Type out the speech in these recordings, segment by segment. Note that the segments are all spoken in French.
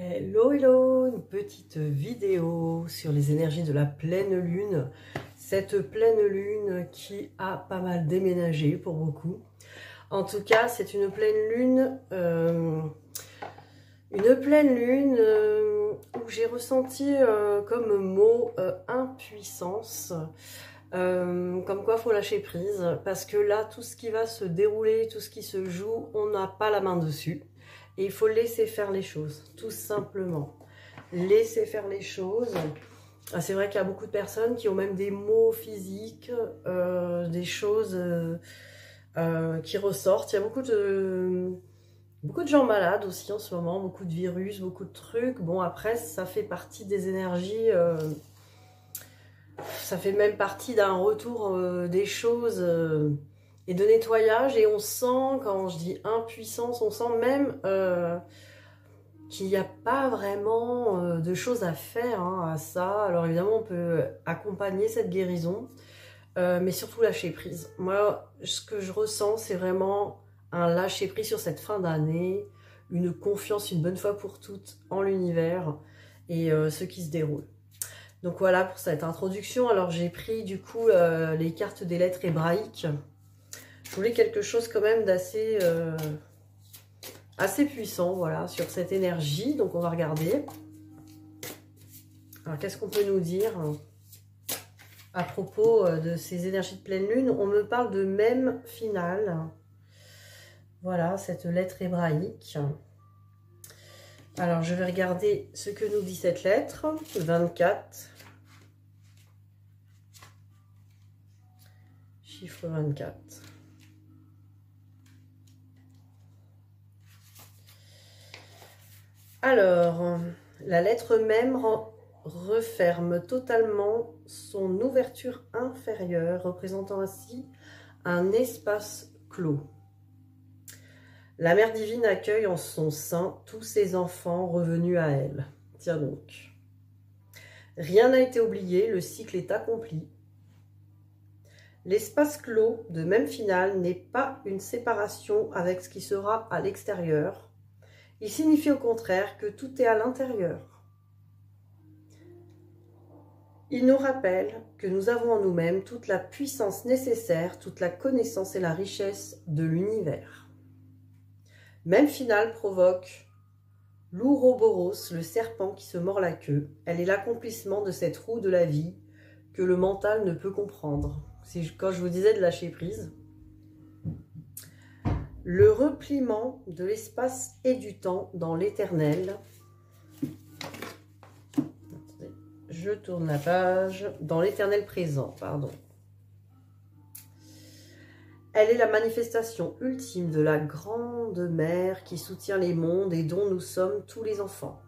Hello, hello, une petite vidéo sur les énergies de la pleine lune. Cette pleine lune qui a pas mal déménagé pour beaucoup. En tout cas, c'est une pleine lune, où j'ai ressenti comme mot impuissance. Comme quoi, faut lâcher prise parce que là, tout ce qui va se dérouler, tout ce qui se joue, on n'a pas la main dessus. Et il faut laisser faire les choses, tout simplement. Laisser faire les choses. C'est vrai qu'il y a beaucoup de personnes qui ont même des maux physiques, des choses qui ressortent. Il y a beaucoup de gens malades aussi en ce moment, beaucoup de virus, beaucoup de trucs. Bon, après, ça fait partie des énergies, ça fait même partie d'un retour des choses et de nettoyage. Et on sent, quand je dis impuissance, on sent même qu'il n'y a pas vraiment de choses à faire à ça. Alors évidemment, on peut accompagner cette guérison, mais surtout lâcher prise. Moi, ce que je ressens, c'est vraiment un lâcher prise sur cette fin d'année, une confiance une bonne fois pour toutes en l'univers et ce qui se déroule. Donc voilà pour cette introduction. Alors j'ai pris du coup les cartes des lettres hébraïques. Je voulais quelque chose quand même d'assez assez puissant, voilà, sur cette énergie. Donc on va regarder. Alors qu'est-ce qu'on peut nous dire à propos de ces énergies de pleine lune? On me parle de même finale. Voilà, cette lettre hébraïque. Alors je vais regarder ce que nous dit cette lettre. 24. Chiffre 24. Alors, la lettre même referme totalement son ouverture inférieure, représentant ainsi un espace clos. La Mère divine accueille en son sein tous ses enfants revenus à elle. Tiens donc. Rien n'a été oublié, le cycle est accompli. L'espace clos de même finale n'est pas une séparation avec ce qui sera à l'extérieur. Il signifie au contraire que tout est à l'intérieur. Il nous rappelle que nous avons en nous-mêmes toute la puissance nécessaire, toute la connaissance et la richesse de l'univers. Même finale provoque l'Ouroboros, le serpent qui se mord la queue. Elle est l'accomplissement de cette roue de la vie que le mental ne peut comprendre. C'est quand je vous disais de lâcher prise. Le repliement de l'espace et du temps dans l'éternel. Je tourne la page. Dans l'éternel présent, pardon. Elle est la manifestation ultime de la grande mère qui soutient les mondes et dont nous sommes tous les enfants.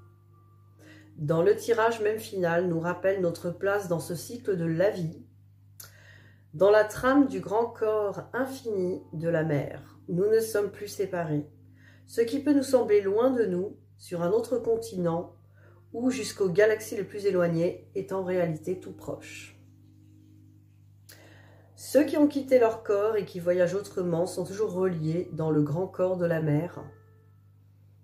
Dans le tirage même final, nous rappelle notre place dans ce cycle de la vie, dans la trame du grand corps infini de la mère. Nous ne sommes plus séparés. Ce qui peut nous sembler loin de nous, sur un autre continent, ou jusqu'aux galaxies les plus éloignées, est en réalité tout proche. Ceux qui ont quitté leur corps et qui voyagent autrement sont toujours reliés dans le grand corps de la mère.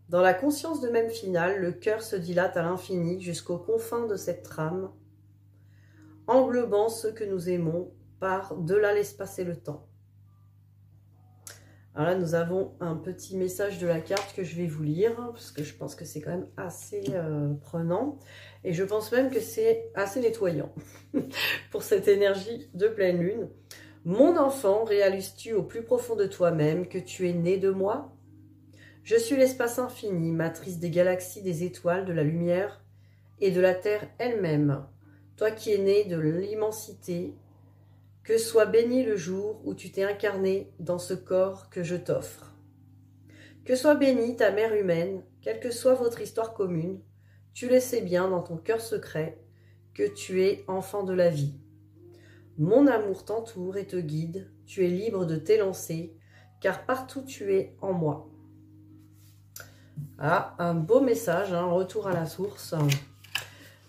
Dans la conscience de même finale, le cœur se dilate à l'infini jusqu'aux confins de cette trame, englobant ceux que nous aimons par-delà l'espace et le temps. Alors là, nous avons un petit message de la carte que je vais vous lire, parce que je pense que c'est quand même assez prenant. Et je pense même que c'est assez nettoyant pour cette énergie de pleine lune. Mon enfant, réalises-tu au plus profond de toi-même que tu es né de moi? Je suis l'espace infini, matrice des galaxies, des étoiles, de la lumière et de la terre elle-même. Toi qui es né de l'immensité, que soit béni le jour où tu t'es incarné dans ce corps que je t'offre. Que soit bénie ta mère humaine, quelle que soit votre histoire commune, tu le sais bien dans ton cœur secret que tu es enfant de la vie. Mon amour t'entoure et te guide, tu es libre de t'élancer, car partout tu es en moi. Ah, un beau message, un retour à la source.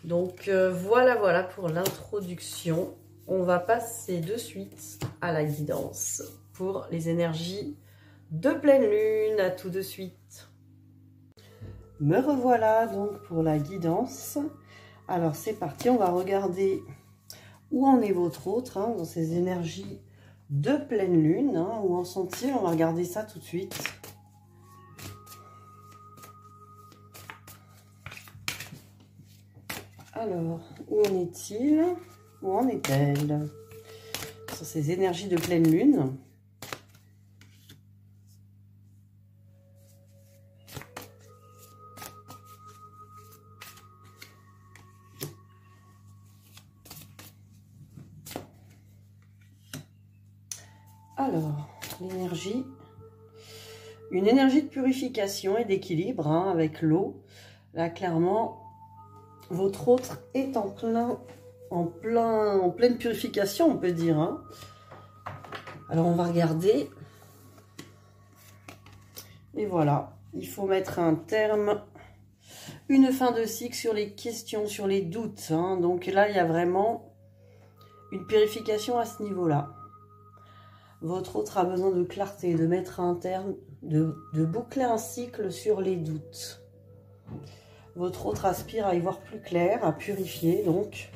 Donc voilà pour l'introduction. On va passer de suite à la guidance pour les énergies de pleine lune. À tout de suite. Me revoilà donc pour la guidance. Alors c'est parti, on va regarder où en est votre autre hein, dans ces énergies de pleine lune. Hein, où en sont-ils? On va regarder ça tout de suite. Alors, où en est-il? Où en est-elle sur ces énergies de pleine lune? Alors, l'énergie, une énergie de purification et d'équilibre hein, avec l'eau. Là, clairement, votre autre est en pleine purification, on peut dire. Hein. Alors, on va regarder. Et voilà, il faut mettre un terme, une fin de cycle sur les questions, sur les doutes. Hein. Donc là, il y a vraiment une purification à ce niveau-là. Votre autre a besoin de clarté, de mettre un terme, de boucler un cycle sur les doutes. Votre autre aspire à y voir plus clair, à purifier, donc.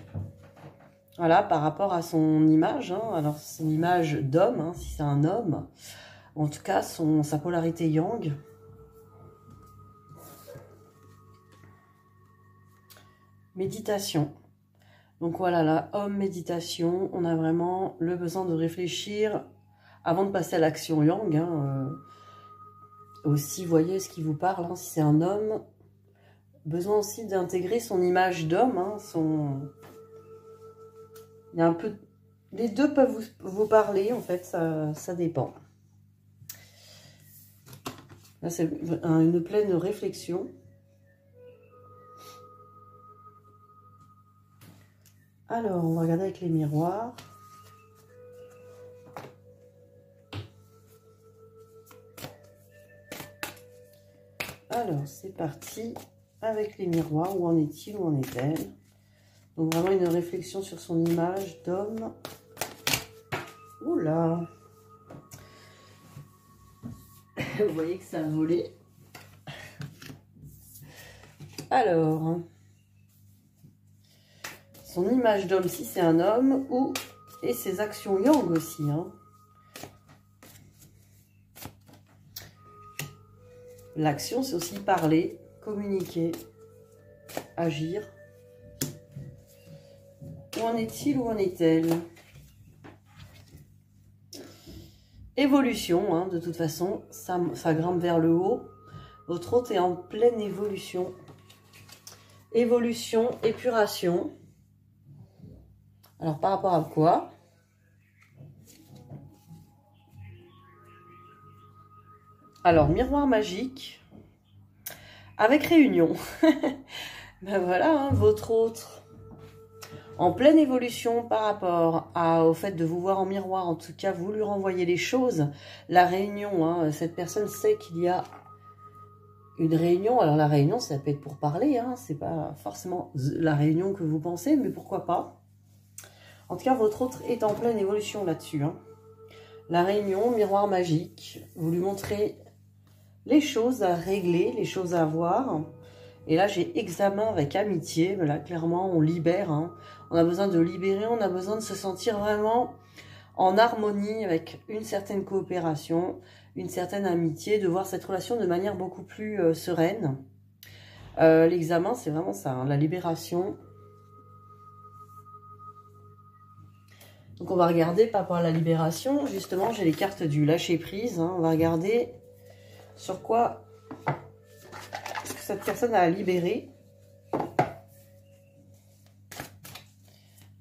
Voilà, par rapport à son image. Hein. Alors, c'est une image d'homme, hein, si c'est un homme. En tout cas, sa polarité yang. Méditation. Donc voilà, là, homme, méditation. On a vraiment le besoin de réfléchir avant de passer à l'action yang, hein, aussi, voyez ce qui vous parle, hein, si c'est un homme, besoin aussi d'intégrer son image d'homme, hein, il y a un peu, les deux peuvent vous parler, en fait, ça dépend. Là, c'est une pleine réflexion. Alors, on va regarder avec les miroirs. Alors, c'est parti avec les miroirs. Où en est-il? Où en est-elle? Donc, vraiment une réflexion sur son image d'homme. Oula! Vous voyez que ça a volé. Alors, son image d'homme, si c'est un homme, et ses actions yang aussi. Hein. L'action, c'est aussi parler, communiquer, agir. Où en est-il? Où en est-elle? Évolution, hein, de toute façon, ça grimpe vers le haut. Votre autre est en pleine évolution. Évolution, épuration. Alors, par rapport à quoi? Alors, miroir magique, avec réunion. Ben voilà, hein, votre autre, en pleine évolution par rapport au fait de vous voir en miroir. En tout cas, vous lui renvoyez les choses. La réunion, hein, cette personne sait qu'il y a une réunion. Alors, la réunion, ça peut être pour parler. Hein, c'est pas forcément la réunion que vous pensez, mais pourquoi pas. En tout cas, votre autre est en pleine évolution là-dessus. Hein. La réunion, miroir magique, vous lui montrez les choses à régler, les choses à voir. Et là, j'ai examen avec amitié. Là, clairement, on libère. Hein. On a besoin de libérer, on a besoin de se sentir vraiment en harmonie avec une certaine coopération, une certaine amitié, de voir cette relation de manière beaucoup plus sereine. L'examen, c'est vraiment ça, hein, la libération. Donc, on va regarder par rapport à la libération. Justement, j'ai les cartes du lâcher-prise. Hein. On va regarder sur quoi est-ce que cette personne a libéré.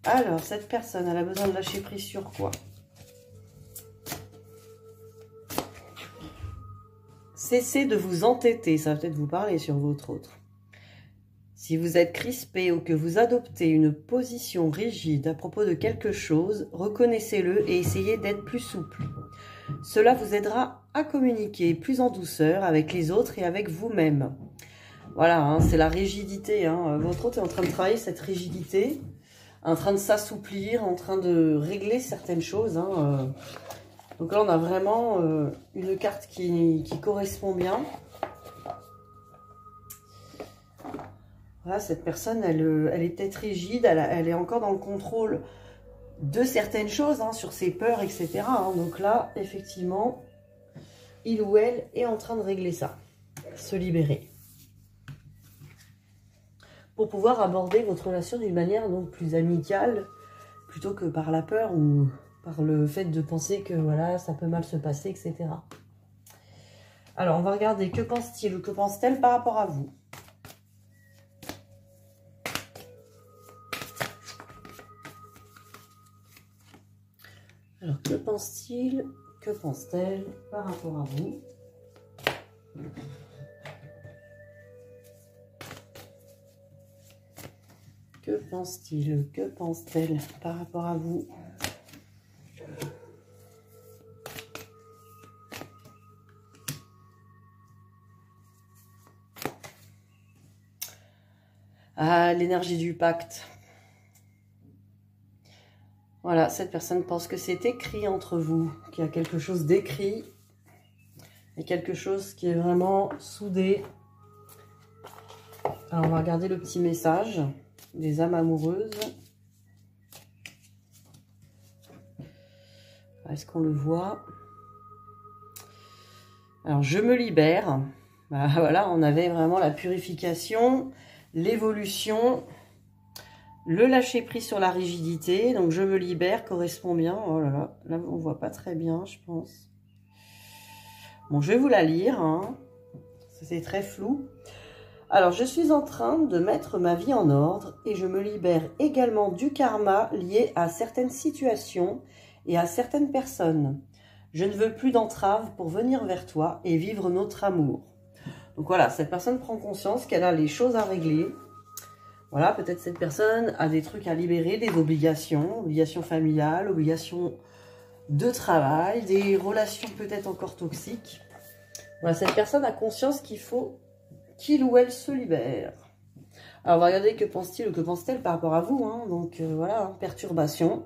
Alors, cette personne, elle a besoin de lâcher prise sur quoi? Cessez de vous entêter, ça va peut-être vous parler sur votre autre. Si vous êtes crispé ou que vous adoptez une position rigide à propos de quelque chose, reconnaissez-le et essayez d'être plus souple. Cela vous aidera à communiquer plus en douceur avec les autres et avec vous-même. Voilà, hein, c'est la rigidité. Hein. Votre autre est en train de travailler cette rigidité, en train de s'assouplir, en train de régler certaines choses. Hein. Donc là, on a vraiment une carte qui correspond bien. Voilà, cette personne, elle est peut-être rigide, elle est encore dans le contrôle de certaines choses, hein, sur ses peurs, etc. hein. Donc là, effectivement, il ou elle est en train de régler ça, se libérer. Pour pouvoir aborder votre relation d'une manière donc plus amicale, plutôt que par la peur ou par le fait de penser que voilà, ça peut mal se passer, etc. Alors, on va regarder que pense-t-il ou que pense-t-elle par rapport à vous. Alors, que pense-t-il, que pense-t-elle par rapport à vous? Que pense-t-il, que pense-t-elle par rapport à vous? Ah, l'énergie du pacte. Voilà, cette personne pense que c'est écrit entre vous, qu'il y a quelque chose d'écrit et quelque chose qui est vraiment soudé. Alors, on va regarder le petit message des âmes amoureuses. Est-ce qu'on le voit? Alors, je me libère. Bah, voilà, on avait vraiment la purification, l'évolution, le lâcher prise sur la rigidité. Donc, je me libère correspond bien. Oh là là, là, on ne voit pas très bien, je pense. Bon, je vais vous la lire. Hein. C'est très flou. Alors, je suis en train de mettre ma vie en ordre et je me libère également du karma lié à certaines situations et à certaines personnes. Je ne veux plus d'entraves pour venir vers toi et vivre notre amour. Donc voilà, cette personne prend conscience qu'elle a les choses à régler. Voilà, peut-être cette personne a des trucs à libérer, des obligations familiales, obligations de travail, des relations peut-être encore toxiques. Voilà, cette personne a conscience qu'il faut qu'il ou elle se libère. Alors, on va regarder que pense-t-il ou que pense-t-elle par rapport à vous. Hein. Donc, voilà, hein, perturbation.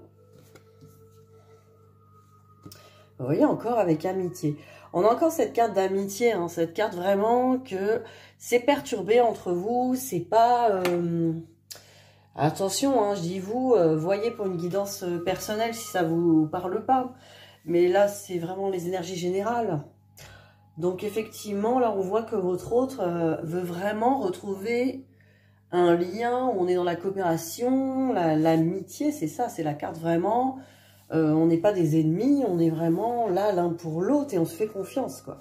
Vous voyez, encore avec amitié. On a encore cette carte d'amitié, hein, cette carte vraiment que c'est perturbé entre vous, c'est pas... Attention, hein, je dis vous, voyez pour une guidance personnelle si ça vous parle pas. Mais là, c'est vraiment les énergies générales. Donc effectivement, là on voit que votre autre veut vraiment retrouver un lien où on est dans la coopération, l'amitié, c'est ça, c'est la carte vraiment. On n'est pas des ennemis, on est vraiment là l'un pour l'autre et on se fait confiance, quoi.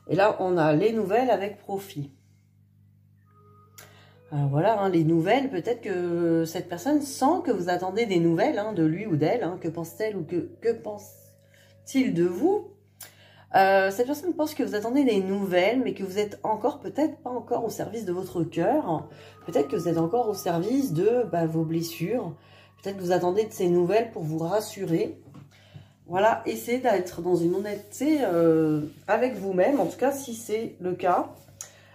Et là, on a les nouvelles avec profit. Alors voilà, hein, les nouvelles, peut-être que cette personne sent que vous attendez des nouvelles hein, de lui ou d'elle. Hein, que pense-t-elle ou que pense-t-il de vous? Cette personne pense que vous attendez des nouvelles, mais que vous êtes encore, peut-être pas encore au service de votre cœur. Peut-être que vous êtes encore au service de vos blessures. Peut-être que vous attendez de ces nouvelles pour vous rassurer. Voilà, essayez d'être dans une honnêteté avec vous-même, en tout cas si c'est le cas.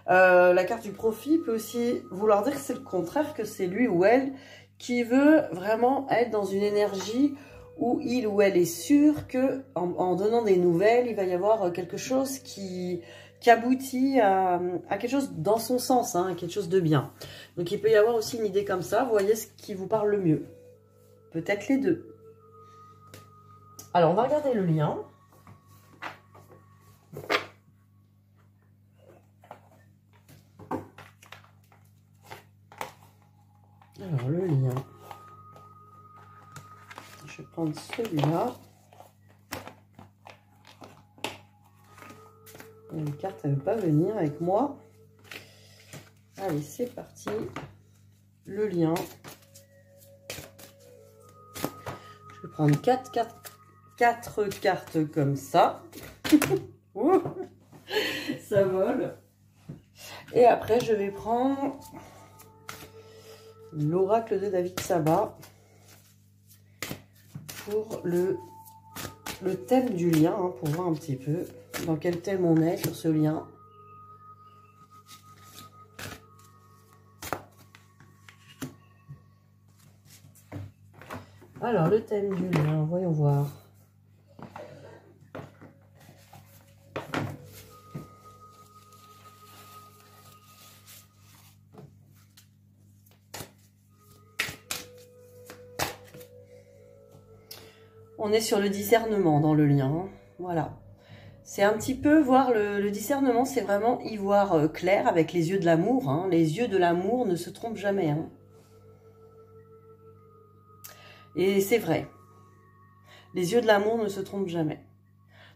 La carte du profit peut aussi vouloir dire que c'est le contraire, que c'est lui ou elle qui veut vraiment être dans une énergie où il ou elle est sûr que en donnant des nouvelles, il va y avoir quelque chose qui aboutit à quelque chose dans son sens, hein, quelque chose de bien. Donc il peut y avoir aussi une idée comme ça, vous voyez ce qui vous parle le mieux. Peut-être les deux. Alors on va regarder le lien. Alors le lien. Je vais prendre celui-là. Une carte, elle ne veut pas venir avec moi. Allez, c'est parti. Le lien. Je vais prendre 4 cartes comme ça. Ça vole. Et après, je vais prendre l'oracle de David Sabat pour le thème du lien, hein, pour voir un petit peu dans quel thème on est sur ce lien. Alors, le thème du lien, voyons voir. On est sur le discernement dans le lien. Hein. Voilà. C'est un petit peu voir le discernement, c'est vraiment y voir clair avec les yeux de l'amour. Hein. Les yeux de l'amour ne se trompent jamais. Hein. Et c'est vrai. Les yeux de l'amour ne se trompent jamais.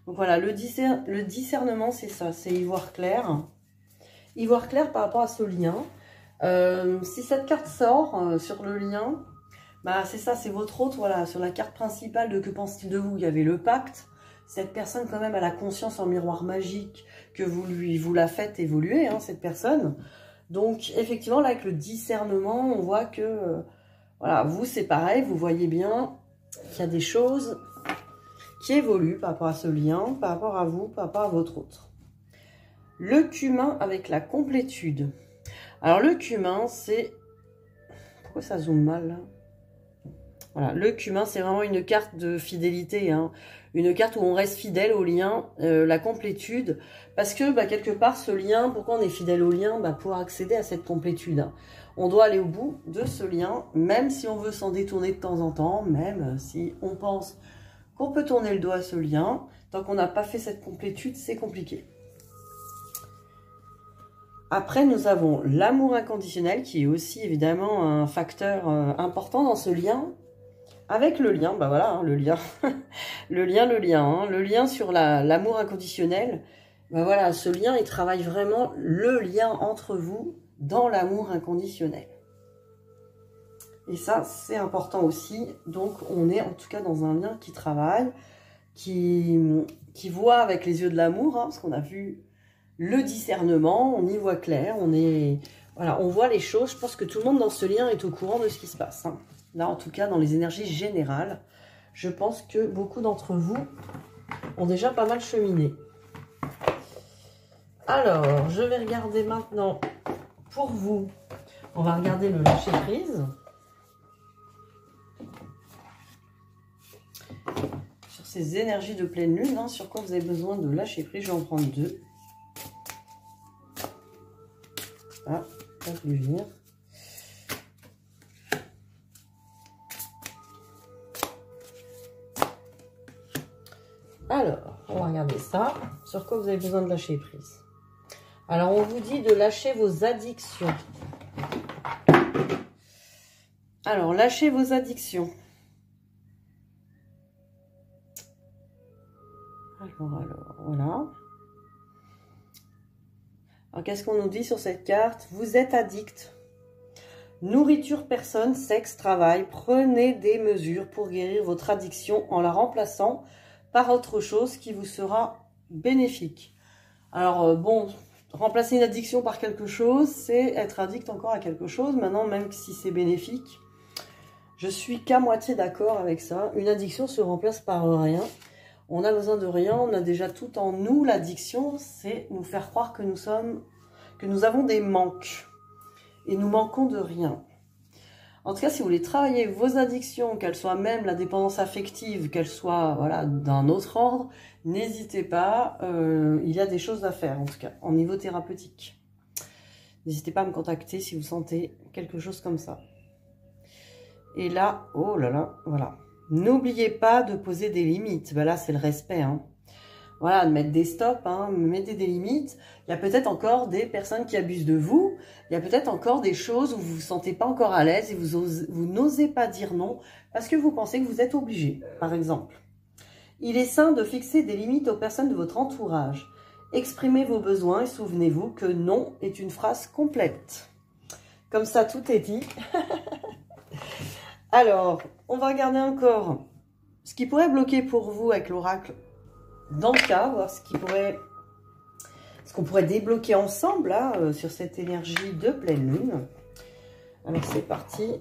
Donc voilà, le discernement, c'est ça, c'est y voir clair. Y voir clair par rapport à ce lien. Si cette carte sort sur le lien, bah c'est ça, c'est votre hôte, voilà, sur la carte principale de que pense-t-il de vous, il y avait le pacte. Cette personne quand même a la conscience en miroir magique que vous la faites évoluer, hein, cette personne. Donc effectivement, là avec le discernement, on voit que, voilà, vous c'est pareil, vous voyez bien qu'il y a des choses qui évoluent par rapport à ce lien, par rapport à vous, par rapport à votre autre. Le cumin avec la complétude. Alors le cumin, c'est... Pourquoi ça zoome mal là? Voilà, le cumin, c'est vraiment une carte de fidélité, hein. Une carte où on reste fidèle au lien, la complétude. Parce que bah, quelque part, ce lien, pourquoi on est fidèle au lien? Bah, pour accéder à cette complétude. Hein. On doit aller au bout de ce lien, même si on veut s'en détourner de temps en temps, même si on pense qu'on peut tourner le dos à ce lien. Tant qu'on n'a pas fait cette complétude, c'est compliqué. Après, nous avons l'amour inconditionnel, qui est aussi évidemment un facteur important dans ce lien. Avec le lien, bah voilà, hein, le lien, le lien sur l'amour inconditionnel. Bah voilà, ce lien, il travaille vraiment le lien entre vous dans l'amour inconditionnel. Et ça, c'est important aussi. Donc, on est en tout cas dans un lien qui travaille, qui voit avec les yeux de l'amour, hein, parce qu'on a vu le discernement, on y voit clair, voilà, on voit les choses. Je pense que tout le monde dans ce lien est au courant de ce qui se passe. Hein. Là, en tout cas, dans les énergies générales, je pense que beaucoup d'entre vous ont déjà pas mal cheminé. Alors, je vais regarder maintenant pour vous. On va regarder le lâcher-prise. Sur ces énergies de pleine lune, hein, sur quoi vous avez besoin de lâcher-prise. Je vais en prendre deux. Ah, pas plus venir. Alors, on va regarder ça. Sur quoi vous avez besoin de lâcher prise? Alors, on vous dit de lâcher vos addictions. Alors, lâchez vos addictions. Alors, voilà. Alors, qu'est-ce qu'on nous dit sur cette carte? Vous êtes addict. Nourriture, personne, sexe, travail. Prenez des mesures pour guérir votre addiction en la remplaçant par autre chose qui vous sera bénéfique. Alors, bon, remplacer une addiction par quelque chose, c'est être addict encore à quelque chose. Maintenant, même si c'est bénéfique, je suis qu'à moitié d'accord avec ça. Une addiction se remplace par rien. On a besoin de rien, on a déjà tout en nous. L'addiction, c'est nous faire croire que nous avons des manques. Et nous manquons de rien. En tout cas, si vous voulez travailler vos addictions, qu'elles soient même la dépendance affective, qu'elles soient voilà, d'un autre ordre, n'hésitez pas. Il y a des choses à faire, en tout cas, au niveau thérapeutique. N'hésitez pas à me contacter si vous sentez quelque chose comme ça. Et là, oh là là, voilà. N'oubliez pas de poser des limites. Ben là, c'est le respect. Hein. Voilà, de mettre des stops, hein, mettez des limites. Il y a peut-être encore des personnes qui abusent de vous. Il y a peut-être encore des choses où vous ne vous sentez pas encore à l'aise et vous n'osez pas dire non parce que vous pensez que vous êtes obligé, par exemple. Il est sain de fixer des limites aux personnes de votre entourage. Exprimez vos besoins et souvenez-vous que non est une phrase complète. Comme ça, tout est dit. Alors, on va regarder encore ce qui pourrait bloquer pour vous avec l'oracle dans le cas, voir ce qu'on pourrait débloquer ensemble là, sur cette énergie de pleine lune. Alors, c'est parti.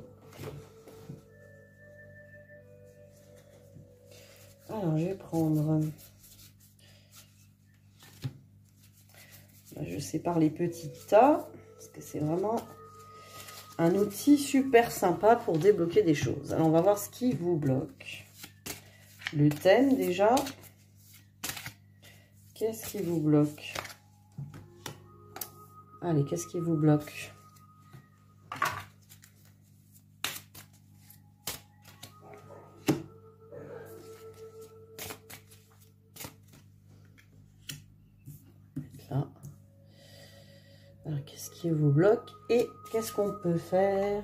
Alors, je vais prendre... Je sépare les petits tas, parce que c'est vraiment un outil super sympa pour débloquer des choses. Alors, on va voir ce qui vous bloque. Le thème, déjà. Qu'est-ce qui vous bloque? Allez, qu'est-ce qui vous bloque? qui vous bloque et qu'est-ce qu'on peut faire?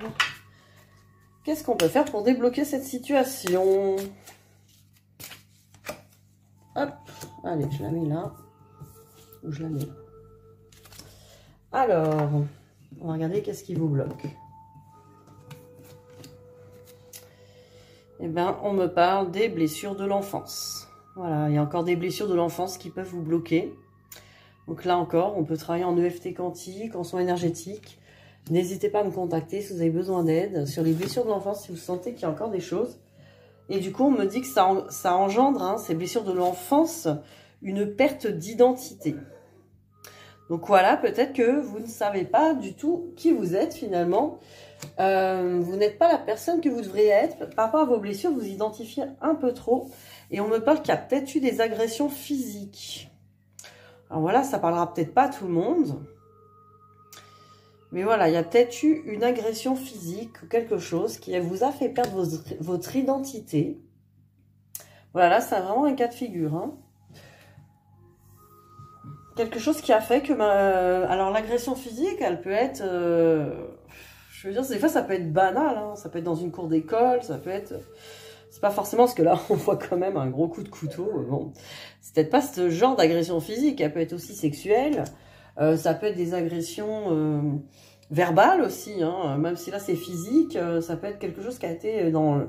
Qu'est-ce qu'on peut faire pour débloquer cette situation? Hop, allez, je la mets là. Ou je la mets là. Alors, on va regarder qu'est-ce qui vous bloque. Eh bien, on me parle des blessures de l'enfance. Voilà, il y a encore des blessures de l'enfance qui peuvent vous bloquer. Donc là encore, on peut travailler en EFT quantique, en soins énergétiques. N'hésitez pas à me contacter si vous avez besoin d'aide sur les blessures de l'enfance, si vous sentez qu'il y a encore des choses. Et du coup, on me dit que ça engendre, hein, ces blessures de l'enfance, une perte d'identité. Donc voilà, peut-être que vous ne savez pas du tout qui vous êtes finalement. Vous n'êtes pas la personne que vous devriez être. Par rapport à vos blessures, vous identifiez un peu trop. Et on me parle qu'il y a peut-être eu des agressions physiques. Alors voilà, ça parlera peut-être pas à tout le monde. Mais voilà, il y a peut-être eu une agression physique ou quelque chose qui vous a fait perdre votre identité. Voilà, là, c'est vraiment un cas de figure. Hein. Quelque chose qui a fait que... alors, l'agression physique, elle peut être... je veux dire, des fois, ça peut être banal. Hein. Ça peut être dans une cour d'école, ça peut être... C'est pas forcément parce que là, on voit quand même un gros coup de couteau. Bon, c'est peut-être pas ce genre d'agression physique. Elle peut être aussi sexuelle. Ça peut être des agressions verbales aussi. Hein. Même si là, c'est physique, ça peut être quelque chose qui a été dans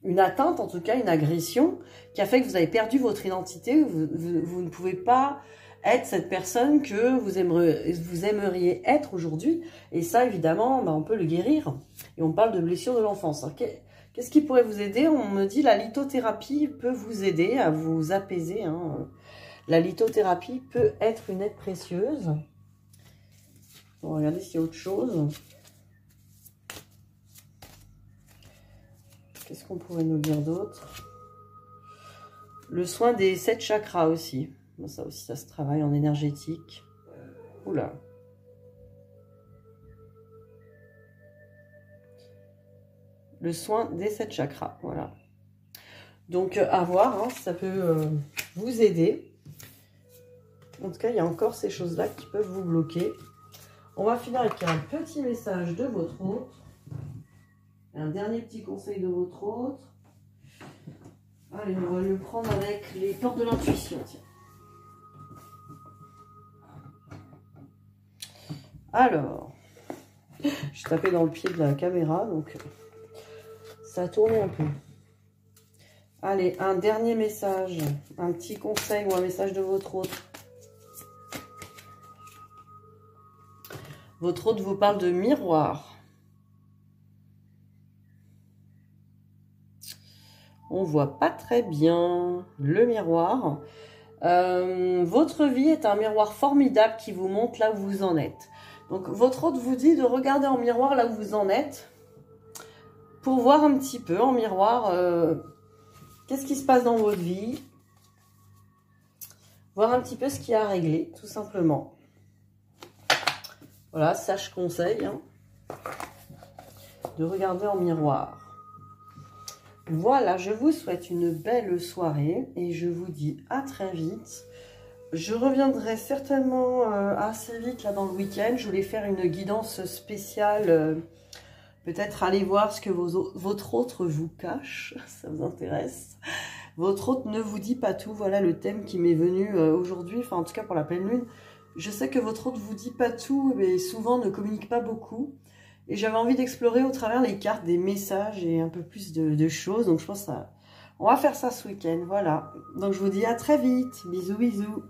une atteinte, en tout cas, une agression, qui a fait que vous avez perdu votre identité. Vous ne pouvez pas être cette personne que vous aimeriez être aujourd'hui. Et ça, évidemment, on peut le guérir. Et on parle de blessures de l'enfance. Qu'est-ce qui pourrait vous aider? On me dit la lithothérapie peut vous aider à vous apaiser. Hein. La lithothérapie peut être une aide précieuse. On va regarder s'il y a autre chose. Qu'est-ce qu'on pourrait nous dire d'autre? Le soin des 7 chakras aussi. Ça aussi, ça se travaille en énergétique. Oula. Le soin des 7 chakras, voilà. Donc, à voir, hein, ça peut vous aider. En tout cas, il y a encore ces choses-là qui peuvent vous bloquer. On va finir avec un petit message de votre hôte. Un dernier petit conseil de votre hôte. Allez, on va le prendre avec les portes de l'intuition, tiens. Alors, je tapais dans le pied de la caméra, donc... ça a tourné un peu. Allez, un dernier message, un petit conseil ou un message de votre hôte. Votre hôte vous parle de miroir. On voit pas très bien le miroir. Votre vie est un miroir formidable qui vous montre là où vous en êtes. Donc, votre hôte vous dit de regarder en miroir là où vous en êtes. Pour voir un petit peu en miroir qu'est-ce qui se passe dans votre vie. Voir un petit peu ce qu'il y a à régler, tout simplement. Voilà, ça je conseille. Hein, de regarder en miroir. Voilà, je vous souhaite une belle soirée et je vous dis à très vite. Je reviendrai certainement assez vite là dans le week-end. Je voulais faire une guidance spéciale... peut-être aller voir ce que votre hôte vous cache, ça vous intéresse. Votre hôte ne vous dit pas tout, voilà le thème qui m'est venu aujourd'hui, enfin en tout cas pour la pleine lune. Je sais que votre hôte vous dit pas tout, mais souvent ne communique pas beaucoup. Et j'avais envie d'explorer au travers les cartes des messages et un peu plus de choses. Donc je pense qu'on va faire ça ce week-end, voilà. Donc je vous dis à très vite, bisous bisous.